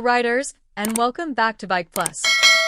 riders, and welcome back to Bike Plus,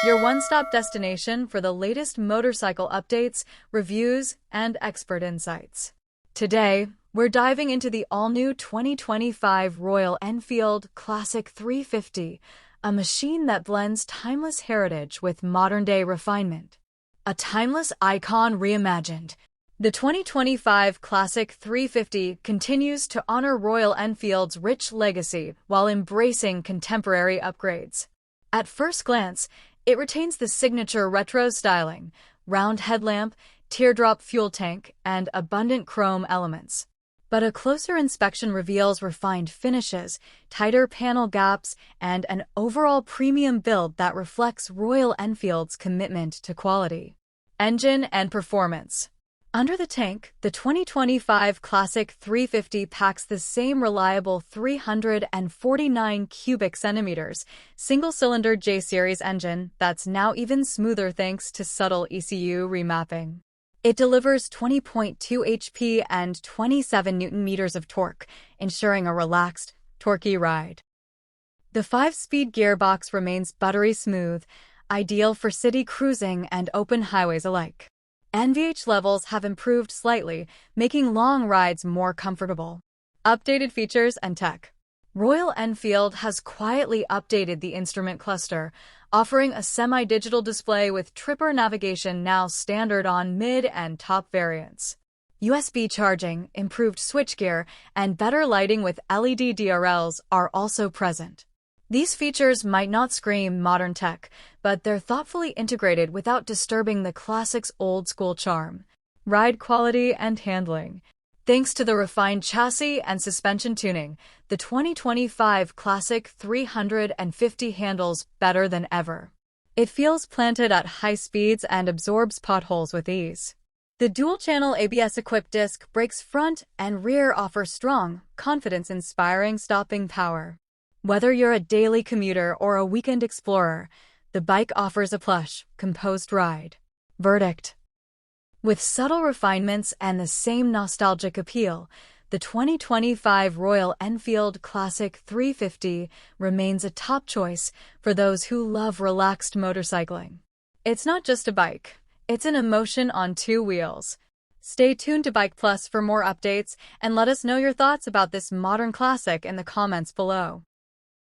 your one-stop destination for the latest motorcycle updates, reviews, and expert insights. Today, we're diving into the all-new 2025 Royal Enfield Classic 350, a machine that blends timeless heritage with modern-day refinement. A timeless icon reimagined. The 2025 Classic 350 continues to honor Royal Enfield's rich legacy while embracing contemporary upgrades. At first glance, it retains the signature retro styling, round headlamp, teardrop fuel tank, and abundant chrome elements. But a closer inspection reveals refined finishes, tighter panel gaps, and an overall premium build that reflects Royal Enfield's commitment to quality. Engine and performance. Under the tank, the 2025 Classic 350 packs the same reliable 349 cubic centimeters single-cylinder J-series engine that's now even smoother thanks to subtle ECU remapping. It delivers 20.2 HP and 27 Nm of torque, ensuring a relaxed, torquey ride. The 5-speed gearbox remains buttery smooth, ideal for city cruising and open highways alike. NVH levels have improved slightly, making long rides more comfortable. Updated features and tech. Royal Enfield has quietly updated the instrument cluster, offering a semi-digital display with tripper navigation now standard on mid and top variants. USB charging, improved switchgear, and better lighting with LED DRLs are also present. These features might not scream modern tech, but they're thoughtfully integrated without disturbing the Classic's old-school charm. Ride quality and handling. Thanks to the refined chassis and suspension tuning, the 2025 Classic 350 handles better than ever. It feels planted at high speeds and absorbs potholes with ease. The dual-channel ABS-equipped disc brakes front and rear offer strong, confidence-inspiring stopping power. Whether you're a daily commuter or a weekend explorer, the bike offers a plush, composed ride. Verdict. With subtle refinements and the same nostalgic appeal, the 2025 Royal Enfield Classic 350 remains a top choice for those who love relaxed motorcycling. It's not just a bike, it's an emotion on two wheels. Stay tuned to Bike Plus for more updates and let us know your thoughts about this modern classic in the comments below.